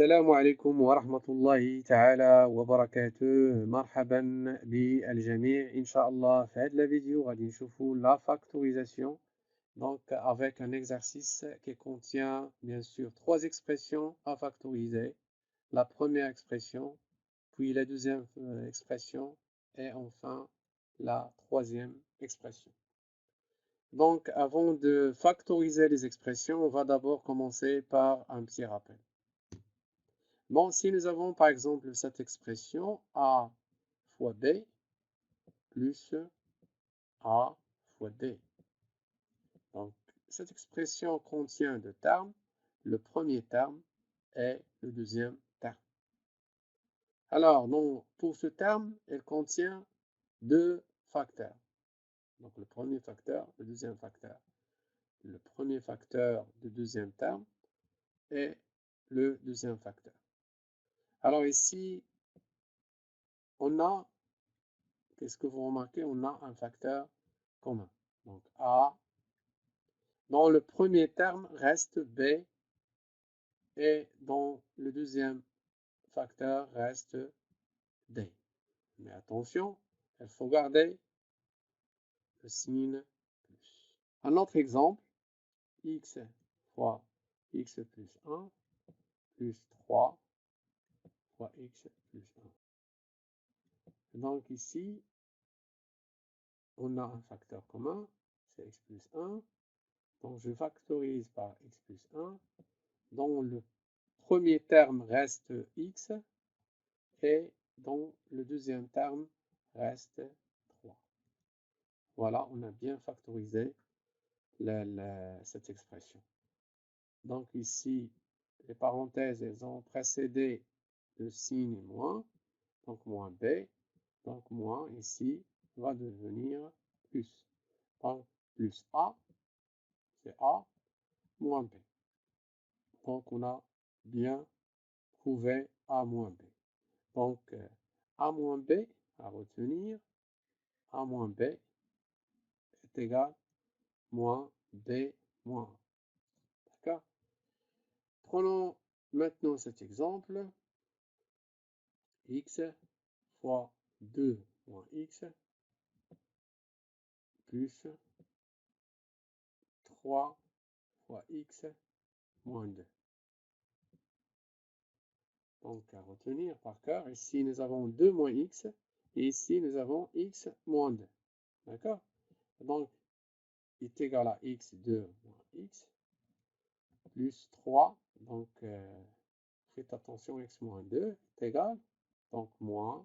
السلام عليكم ورحمة الله تعالى وبركاته. مرحبا بالجميع. إن شاء الله في هذا الفيديو غادي نشوفوا la factorisation, donc avec un exercice qui contient bien sûr trois expressions à factoriser. La première expression, puis la deuxième expression et enfin la troisième expression. Donc avant de factoriser les expressions, on va d'abord commencer par un petit rappel. Bon, si nous avons par exemple cette expression A fois B plus A fois D. Donc, cette expression contient deux termes, le premier terme et le deuxième terme. Alors, donc, pour ce terme, elle contient deux facteurs. Donc, le premier facteur, le deuxième facteur. Le premier facteur du deuxième terme et le deuxième facteur. Alors ici, on a, qu'est-ce que vous remarquez? On a un facteur commun. Donc A, dans le premier terme reste B et dans le deuxième facteur reste D. Mais attention, il faut garder le signe plus. Un autre exemple, x fois x plus 1 plus 3 fois x plus 1. Donc ici, on a un facteur commun, c'est x plus 1. Donc je factorise par x plus 1. Dans le premier terme reste x et dans le deuxième terme reste 3. Voilà, on a bien factorisé cette expression. Donc ici, les parenthèses, elles ont précédé le signe moins, donc moins b. Donc moins ici va devenir plus. Donc plus a, c'est a, moins b. Donc on a bien trouvé a moins b. Donc a moins b à retenir, a moins b est égal moins b moins 1. D'accord? Prenons maintenant cet exemple. X fois 2 moins x plus 3 fois x moins 2. Donc à retenir par cœur, ici nous avons 2 moins x et ici nous avons x moins 2. D'accord? Donc il est égal à x2 moins x plus 3. Donc faites attention, x moins 2 est égal, donc moins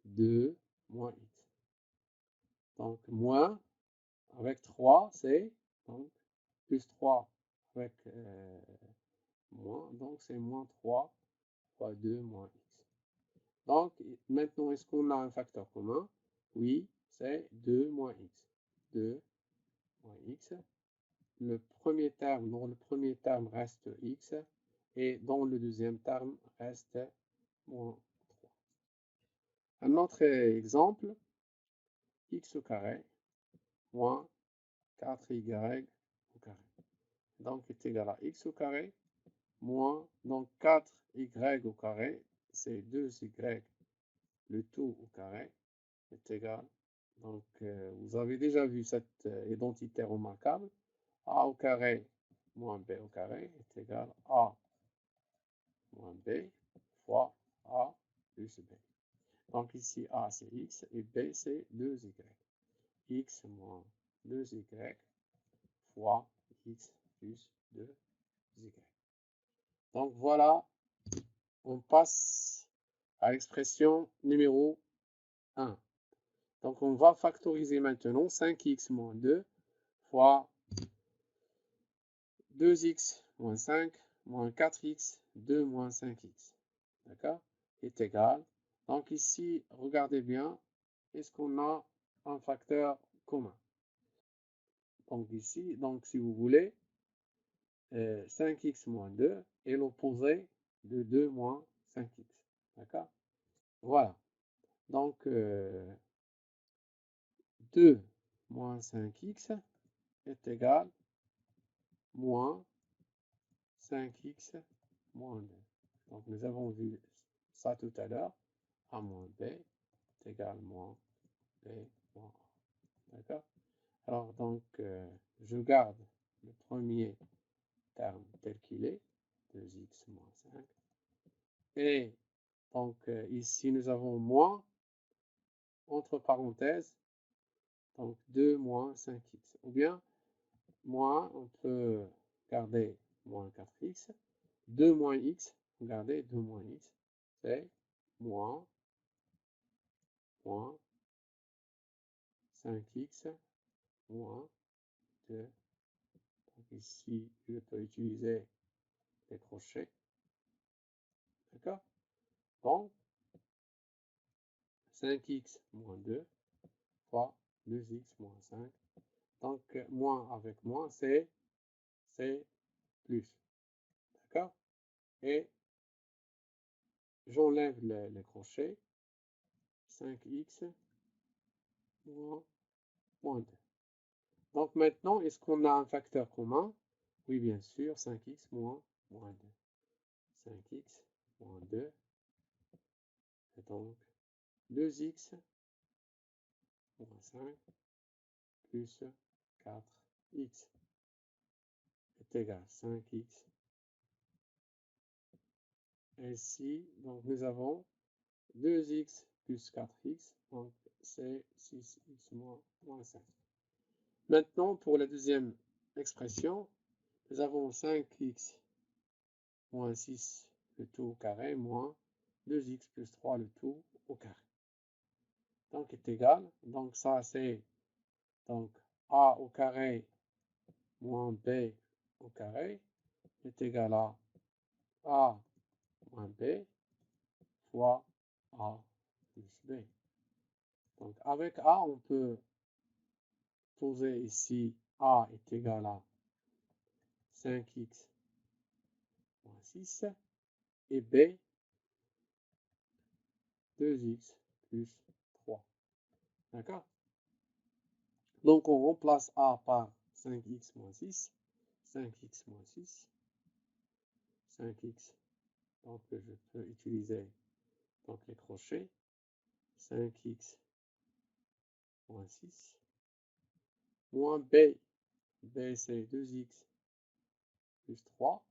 2 moins x. Donc moins avec 3, c'est donc plus 3 avec moins, donc c'est moins 3 fois 2 moins x. Donc maintenant, est-ce qu'on a un facteur commun? Oui, c'est 2 moins x. 2 moins x. Le premier terme, dans le premier terme reste x et dans le deuxième terme reste moins 3. Un autre exemple, x au carré moins 4y au carré. Donc est égal à x au carré moins, donc 4y au carré, c'est 2y, le tout au carré est égal. Donc vous avez déjà vu cette identité remarquable. A au carré moins b au carré est égal à a moins b fois a plus b. Donc ici a c'est x et b c'est 2y. X moins 2y fois x plus 2y. Donc voilà, on passe à l'expression numéro 1. Donc on va factoriser maintenant 5x moins 2 fois 2x moins 5 moins 4x 2 moins 5x. D'accord? Est égal. Donc ici, regardez bien, est-ce qu'on a un facteur commun? Donc ici, donc si vous voulez, 5x moins 2 est l'opposé de 2 moins 5x. D'accord? Voilà. Donc 2 moins 5x est égal moins 5x moins 2. Donc nous avons vu ça tout à l'heure. A moins B est égal moins B moins A. D'accord? Alors donc je garde le premier terme tel qu'il est, 2x moins 5. Et donc ici nous avons moins, entre parenthèses, donc 2 moins 5x. Ou bien, moins, on peut garder moins 4x. 2 moins x, regardez, 2 moins x, c'est moins 5x moins 2. Donc ici, je peux utiliser les crochets. D'accord? Donc, 5x moins 2 fois 2x moins 5. Donc, moins avec moins, c'est plus. D'accord? Et j'enlève les crochets. 5x moins 2. Donc maintenant, est-ce qu'on a un facteur commun? Oui, bien sûr, 5x moins 2. 5x moins 2, et donc 2x moins 5 plus 4x est égal à 5x. Et ici, donc nous avons 2x plus 4x, donc c'est 6x moins 5. Maintenant, pour la deuxième expression, nous avons 5x moins 6 le tout au carré moins 2x plus 3 le tout au carré. Donc est égal, donc ça c'est donc a au carré moins b au carré est égal à a moins b fois a plus b. Donc avec a, on peut poser ici a est égal à 5x moins 6 et b 2x plus 3. D'accord? Donc on remplace a par 5x moins 6, 5x moins 6, 5x, donc je peux utiliser donc les crochets, 5x moins 6, moins b, b c'est 2x plus 3,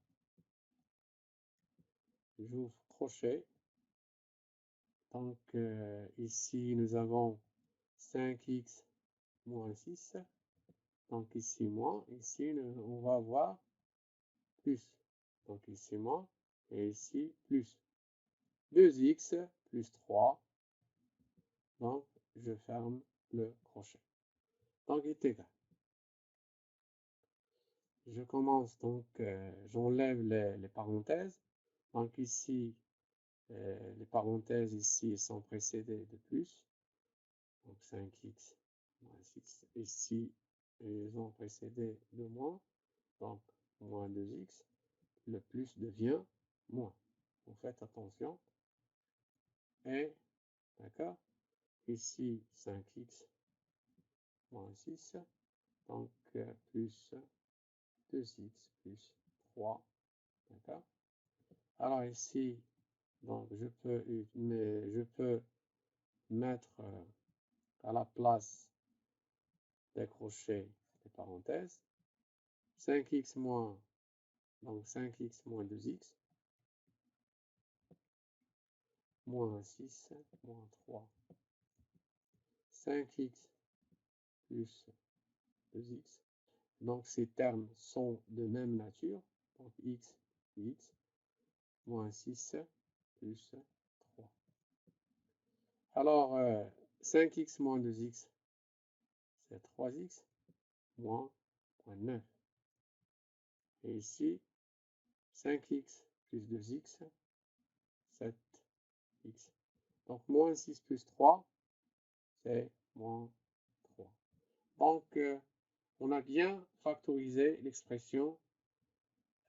j'ouvre crochet, donc ici nous avons 5x moins 6, donc ici moins, ici on va avoir plus, donc ici moins, et ici plus, 2x plus 3, donc je ferme le crochet. Donc il est égal. Je commence donc, j'enlève les parenthèses. Donc ici, les parenthèses ici sont précédées de plus. Donc 5x moins 6. Ici, ils ont précédé de moins. Donc moins 2x. Le plus devient moins. Vous faites attention. Et, d'accord, ici 5x moins 6. Donc plus 2x plus 3. D'accord? Alors ici, donc je peux mettre à la place des crochets des parenthèses 5x moins, donc 5x moins 2x moins 6 moins 3, 5x plus 2x. Donc ces termes sont de même nature, donc x moins 6 plus 3. Alors 5x moins 2x, c'est 3x moins 9. Et ici, 5x plus 2x, 7x. Donc, moins 6 plus 3, c'est moins 3. Donc, on a bien factorisé l'expression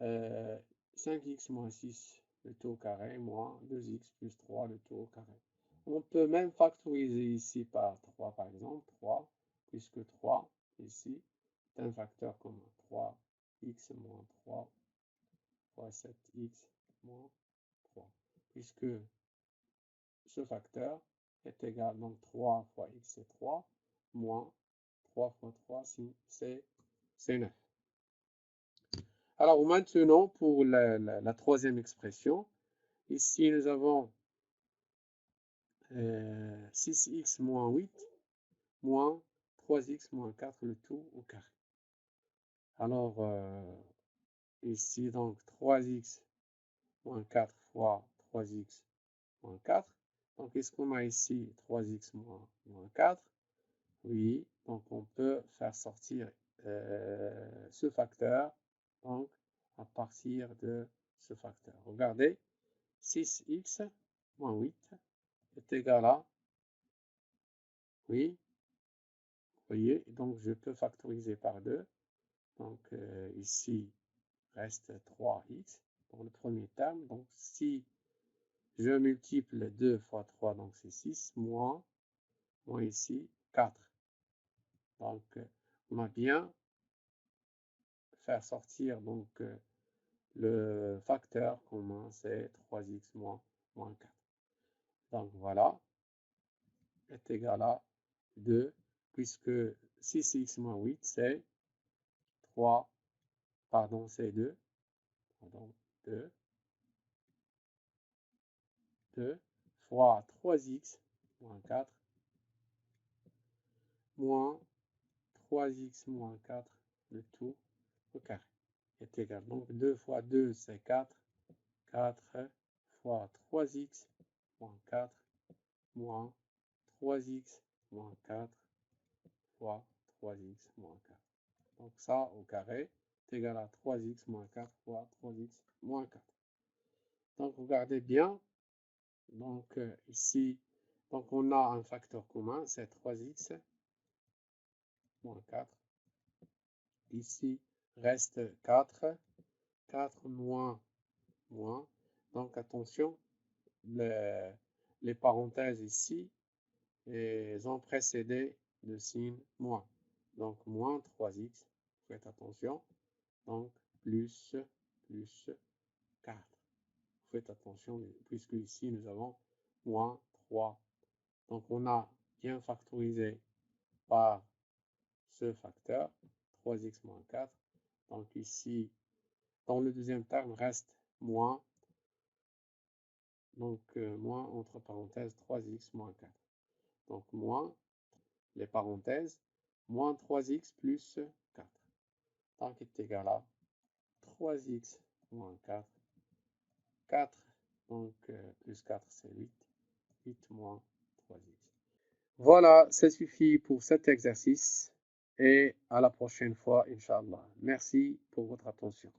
5x moins 6, le tout au carré, moins 2x plus 3, le tout au carré. On peut même factoriser ici par 3, par exemple, 3, puisque 3, ici, est un facteur commun. 3x moins 3 fois 7x moins 3. puisque ce facteur est égal, donc 3 fois x c'est 3, moins 3 fois 3 c'est 9. Alors maintenant, pour la troisième expression, ici nous avons 6x moins 8 moins 3x moins 4, le tout au carré. Alors, ici, donc 3x moins 4 fois 3x moins 4. Donc, qu'est-ce qu'on a ici? 3x moins 4. Oui, donc on peut faire sortir ce facteur, donc à partir de ce facteur. Regardez, 6x moins 8 est égal à, oui, vous voyez, donc je peux factoriser par 2. Donc ici reste 3x pour le premier terme. Donc si je multiplie 2 fois 3, donc c'est 6, moins ici 4. Donc on a bien faire sortir donc le facteur commun, c'est 3x moins 4. Donc voilà, est égal à 2, puisque 6x moins 8, c'est 3, pardon, c'est 2, pardon, 2 fois 3x moins 4 moins 3x moins 4, le tout au carré est égal. Donc 2 fois 2, c'est 4. 4 fois 3x moins 4 moins 3x moins 4 fois 3x moins 4. Donc ça au carré est égal à 3x moins 4 fois 3x moins 4. Donc regardez bien. Donc ici, donc on a un facteur commun, c'est 3x moins 4. Ici reste 4. 4 moins. Donc attention, les parenthèses ici, elles ont précédé le signe moins. Donc moins 3x, faites attention. Donc plus 4. Faites attention, puisque ici nous avons moins 3. Donc on a bien factorisé par ce facteur, 3x moins 4. Donc ici, dans le deuxième terme, reste moins. Donc moins entre parenthèses 3x moins 4. Donc moins les parenthèses, moins 3x plus 4. Donc est égal à 3x moins 4. 4, donc plus 4 c'est 8. 8 moins 3x. Voilà, ça suffit pour cet exercice et à la prochaine fois, Inch'Allah. Merci pour votre attention.